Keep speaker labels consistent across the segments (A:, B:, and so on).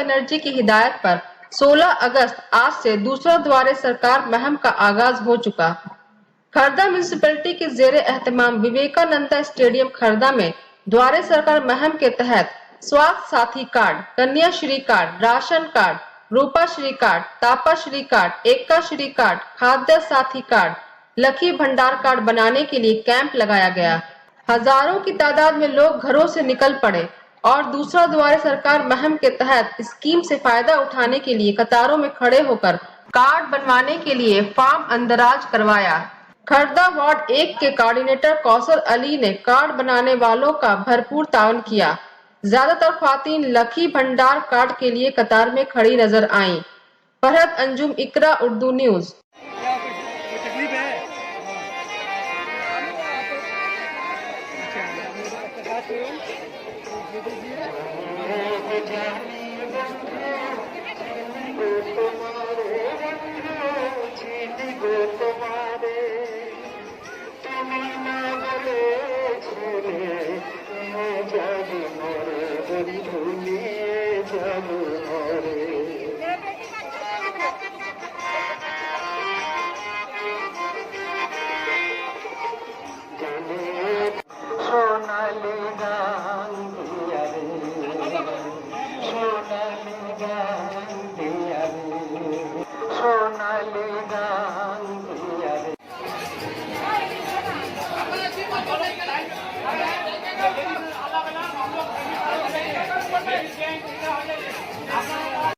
A: बनर्जी की हिदायत पर 16 अगस्त आज से दूसरा द्वारे सरकार मुहिम का आगाज हो चुका। खर्दा म्यूनिसिपैलिटी के जेर एहतमाम विवेकानंदा स्टेडियम खर्दा में द्वारे सरकार मुहिम के तहत Swasthya Sathi card, Kanyashree card, ration card, Rupashree card, Taposhree card, Aikyashree card, Khadya Sathi card, lucky भंडार कार्ड बनाने के लिए कैंप लगाया गया। हजारों की तादाद में लोग घरों से निकल पड़े और दूसरा द्वारे सरकार मुहिम के तहत स्कीम से फायदा उठाने के लिए कतारों में खड़े होकर कार्ड बनवाने के लिए फॉर्म अंदराज करवाया। खर्दा वार्ड 1 के कोऑर्डिनेटर कौसर अली ने कार्ड बनाने वालों का भरपूर ताउन किया। ज्यादातर ख्वातीन लकी भंडार कार्ड के लिए कतार में खड़ी नजर आईं। फरहत अंजुम, इकरा उर्दू न्यूज।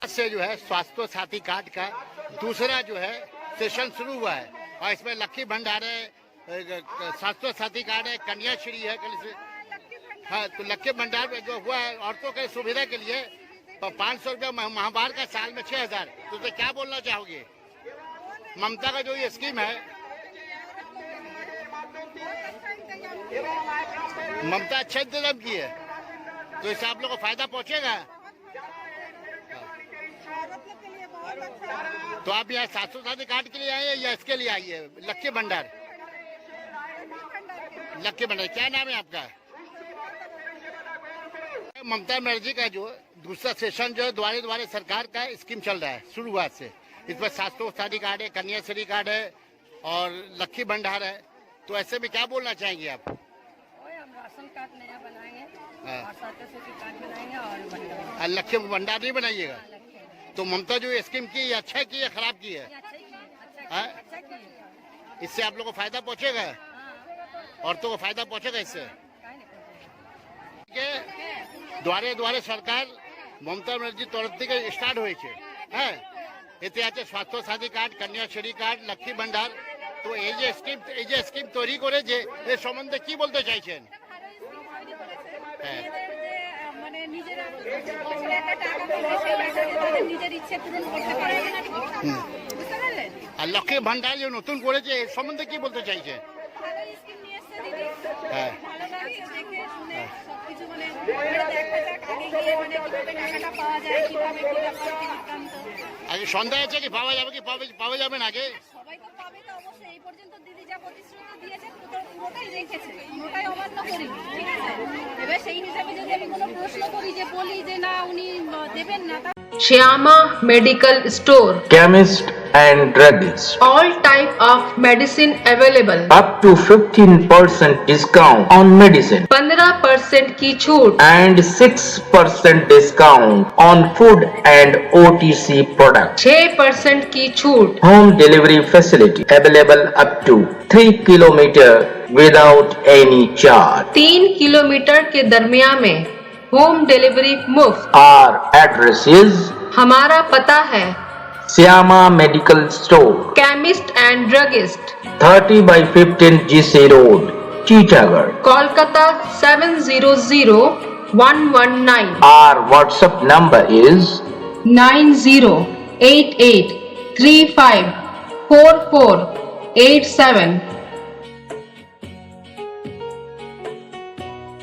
B: से जो है स्वास्थ्य साथी कार्ड का दूसरा जो है सेशन शुरू हुआ है और इसमें लकी भंडार है, स्वास्थ्य साथी कार्ड है, कन्याश्री है। कल से हाँ, तो लकी भंडार जो हुआ है औरतों के सुविधा के लिए 500 रुपया महाभार का, साल में 6000। तो क्या बोलना चाहोगे? ममता का जो ये स्कीम है, ममता अच्छा इंतजाम की है, तो इससे आप लोग को फायदा पहुंचेगा। तो आप यहाँ 700 साथी कार्ड के लिए आए या इसके लिए आई है? लक्की भंडार, लक्की भंडार। क्या नाम है आपका? ममता बनर्जी का जो दूसरा सेशन जो द्वारे द्वारे सरकार का स्कीम चल रहा है शुरुआत से, इसमें 700 साथी कार्ड है, कन्याश्री कार्ड है और लक्की भंडार है। तो ऐसे में क्या बोलना चाहेंगे आप?
C: हम राशन कार्ड नया बनाएंगे और कार्ड बनाएंगे और
B: लक्की भंडार नहीं बनाइएगा। तो ममता जो स्कीम की अच्छा की या खराब की है? इससे आप लोगों को फायदा पहुंचेगा, औरतों को फायदा पहुंचेगा इससे। द्वारे द्वारे सरकार ममता बनर्जी तरफ থেকে স্টার্ট হয়েছে। হ্যাঁ, এতে আছে স্বাস্থ্য সাথী কার্ড, কন্যাশ্রী কার্ড, লক্ষ্মী ভান্ডার। তো এই যে স্কিম তৈরি করে যে এর সম্বন্ধে কি বলতে চাইছেন? হ্যাঁ,
C: মানে নিজের বছরে একটা টাকা পেলে সেই টাকাতে তাদের নিজের ইচ্ছে পূরণ করতে পারবে না। বুঝতে পারলেন?
B: আর লক্ষ্মী ভান্ডার যে নতুন করেছে এর সম্বন্ধে কি বলতে চাইছেন?
C: ভালো স্কিম নিয়ে এসেছে দিদি।
B: হ্যাঁ,
C: ভালো লাগছে দেখে শুনে সবকিছু মানে দেখা যাক আগে গিয়ে মানে কিভাবে টাকাটা পাওয়া যায়, কিভাবে কি ব্যাপার কি বৃত্তান্ত।
B: আগে সন্দেহ আছে কি পাওয়া যাবে কি পাওয়া যাবে না? আগে
C: সবাই তো পাবে, তো অবশ্যই এই পর্যন্ত দিদি যা প্রতিশ্রুতি দিয়েছে পুরোটাই রেখেছে, পুরোটাই অমান্য করিনি। ঠিক আছে, এবার সেই হিসাবে যদি আমি কোনো প্রশ্ন করি যে বলি যে না উনি দেবেন না।
A: Shyama medical store,
D: chemist and druggist,
A: all type of medicine available,
D: up to 15% discount on medicine
A: 15% की छूट
D: and 6% discount on food and OTC products.
A: 6% की छूट।
D: Home delivery facility available up to 3 kilometer without any charge.
A: 3 kilometre के दरमियान में home delivery मुफ्त।
D: Our address is
A: हमारा पता है
D: Syama Medical Store,
A: chemist and druggist,
D: 30/15 GC Road, Chittagarh.
A: Kolkata 700119।
D: Our WhatsApp number is
A: 9088354487।